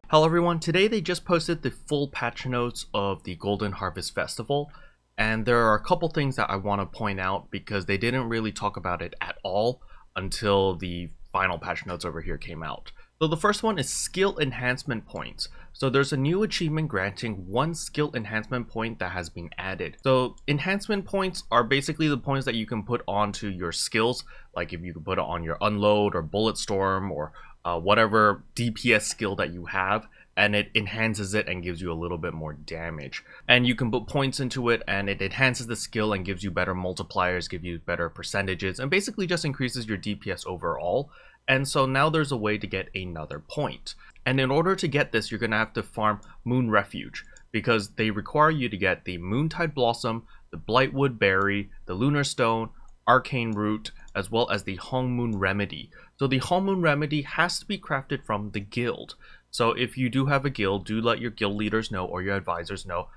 Hello everyone, today they just posted the full patch notes of the Golden Harvest Festival, and there are a couple things that I want to point out because they didn't really talk about it at all until the final patch notes over here came out. So the first one is skill enhancement points. So there's a new achievement granting 1 skill enhancement point that has been added. So enhancement points are basically the points that you can put onto your skills, like if you can put it on your unload or bullet storm or whatever DPS skill that you have, and it enhances it and gives you a little bit more damage. And you can put points into it and it enhances the skill and gives you better multipliers, give you better percentages, and basically just increases your DPS overall. And so now there's a way to get another point. And in order to get this, you're going to have to farm Moon Refuge, because they require you to get the Moontide Blossom, the Blightwood Berry, the Lunar Stone, Arcane Root, as well as the Hong Moon Remedy. So the Hong Moon Remedy has to be crafted from the guild. So if you do have a guild, do let your guild leaders know or your advisors know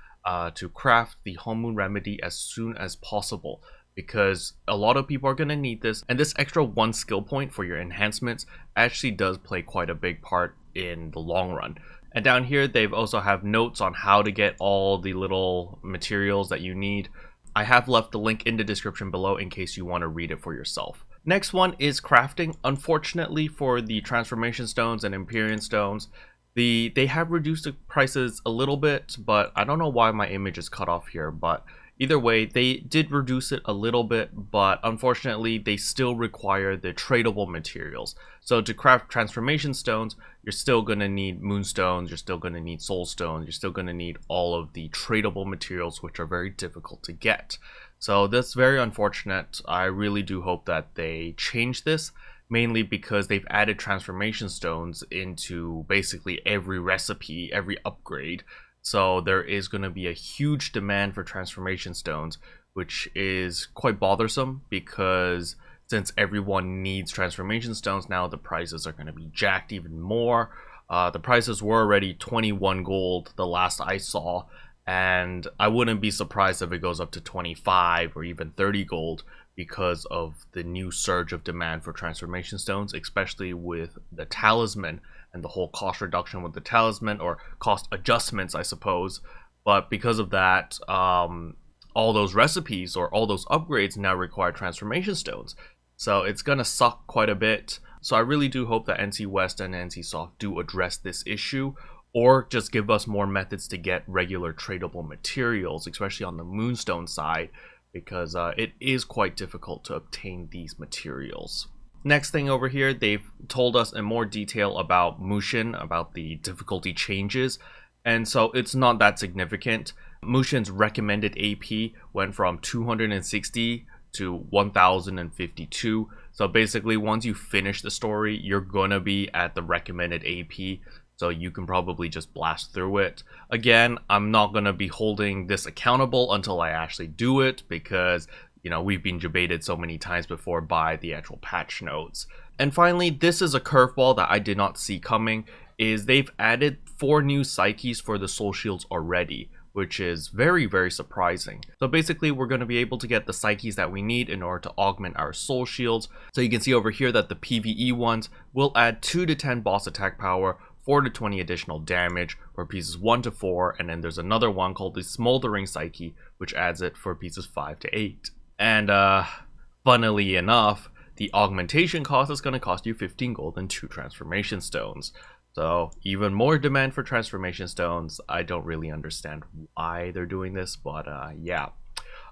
to craft the Hong Moon Remedy as soon as possible, because a lot of people are going to need this, and this extra 1 skill point for your enhancements actually does play quite a big part in the long run. And down here they've also have notes on how to get all the little materials that you need. I have left the link in the description below in case you want to read it for yourself. Next one is crafting. Unfortunately for the transformation stones and Empyrean stones, they have reduced the prices a little bit, but I don't know why my image is cut off here, but either way, they did reduce it a little bit, but unfortunately they still require the tradable materials. So to craft transformation stones, you're still going to need moonstones, you're still going to need soul stones, you're still going to need all of the tradable materials, which are very difficult to get. So that's very unfortunate. I really do hope that they change this, mainly because they've added transformation stones into basically every recipe, every upgrade. So there is going to be a huge demand for transformation stones, which is quite bothersome because since everyone needs transformation stones now, the prices are going to be jacked even more. The prices were already 21 gold the last I saw, and I wouldn't be surprised if it goes up to 25 or even 30 gold because of the new surge of demand for transformation stones, especially with the talisman and the whole cost reduction with the talisman, or cost adjustments I suppose. But because of that, all those recipes or all those upgrades now require transformation stones, so it's gonna suck quite a bit. So I really do hope that NC West and NC Soft do address this issue, or just give us more methods to get regular tradable materials, especially on the Moonstone side, because it is quite difficult to obtain these materials. Next thing over here, they've told us in more detail about Mushin, about the difficulty changes, and so it's not that significant. Mushin's recommended AP went from 260 to 1052, so basically once you finish the story, you're gonna be at the recommended AP, so you can probably just blast through it. Again, I'm not gonna be holding this accountable until I actually do it, because we've been debated so many times before by the actual patch notes. And finally, this is a curveball that I did not see coming, is they've added 4 new psyches for the soul shields already, which is very, very surprising. So basically, we're going to be able to get the psyches that we need in order to augment our soul shields. So you can see over here that the PvE ones will add 2 to 10 boss attack power, 4 to 20 additional damage for pieces 1 to 4, and then there's another one called the Smoldering Psyche, which adds it for pieces 5 to 8. And funnily enough, the augmentation cost is going to cost you 15 gold and 2 transformation stones. So even more demand for transformation stones. I don't really understand why they're doing this, but yeah.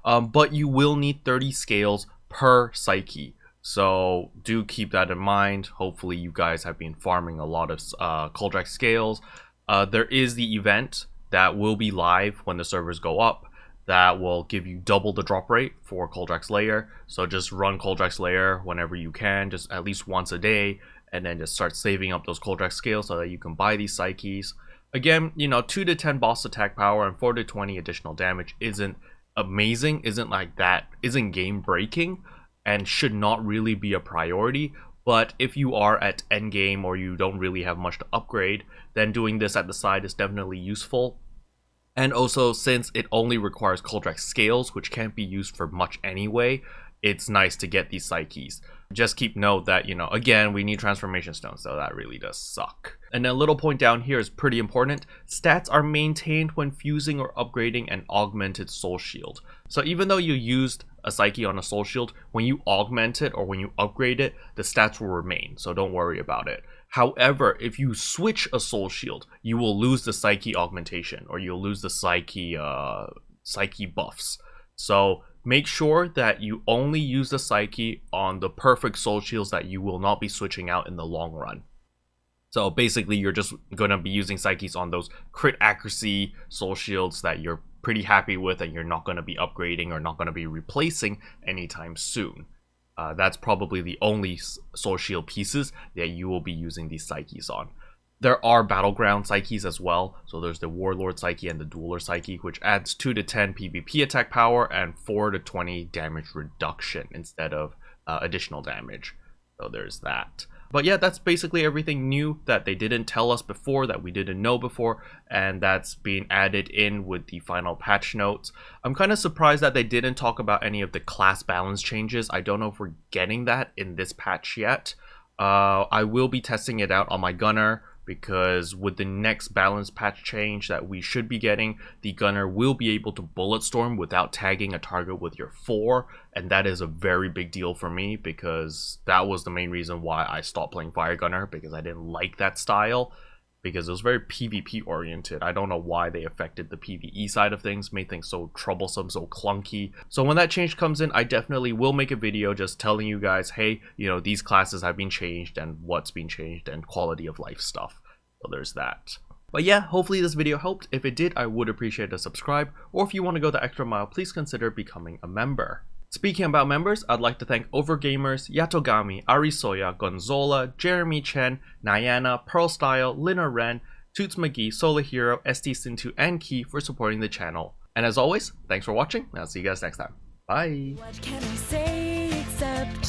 But you will need 30 scales per psyche, so do keep that in mind. Hopefully you guys have been farming a lot of Koldrax scales. There is the event that will be live when the servers go up, that will give you double the drop rate for Koldrax Lair. So just run Koldrax Lair whenever you can, just at least once a day, and then just start saving up those Koldrax scales so that you can buy these psyches. Again, 2 to 10 boss attack power and 4 to 20 additional damage isn't amazing, isn't game breaking, and should not really be a priority. But if you are at endgame or you don't really have much to upgrade, then doing this at the side is definitely useful. And also, since it only requires Koldrax scales, which can't be used for much anyway, it's nice to get these psyches. Just keep note that, you know, again, we need transformation stones, so that really does suck. And a little point down here is pretty important. Stats are maintained when fusing or upgrading an augmented soul shield. So even though you used a psyche on a soul shield, when you augment it or when you upgrade it, the stats will remain, so don't worry about it. However, if you switch a soul shield, you will lose the psyche augmentation, or you'll lose the psyche buffs. So make sure that you only use the psyche on the perfect soul shields that you will not be switching out in the long run. So basically, you're just going to be using psyches on those crit accuracy soul shields that you're pretty happy with and you're not going to be upgrading or not going to be replacing anytime soon. That's probably the only soul shield pieces that you will be using these psyches on. There are battleground psyches as well. So there's the Warlord Psyche and the Dueler Psyche, which adds 2 to 10 PvP attack power and 4 to 20 damage reduction instead of additional damage. So there's that. But yeah, that's basically everything new that they didn't tell us before, that we didn't know before, and that's being added in with the final patch notes. I'm kind of surprised that they didn't talk about any of the class balance changes. I don't know if we're getting that in this patch yet. I will be testing it out on my gunner, because with the next balance patch change that we should be getting, the gunner will be able to bullet storm without tagging a target with your 4, and that is a very big deal for me, because that was the main reason why I stopped playing fire gunner, because I didn't like that style, because it was very PvP oriented. I don't know why they affected the PvE side of things, made things so troublesome, so clunky. So when that change comes in, I definitely will make a video just telling you guys, hey, you know, these classes have been changed and what's been changed and quality of life stuff. So there's that. But yeah, hopefully this video helped. If it did, I would appreciate a subscribe, or if you want to go the extra mile, please consider becoming a member. Speaking about members, I'd like to thank Overgamers, Yatogami, Arisoya, Gonzola, Jeremy Chen, Nyana, Pearl Style, Lina Ren, Toots McGee, Solar Hero, ST Sintu, and Key for supporting the channel. And as always, thanks for watching, and I'll see you guys next time. Bye! What can I say except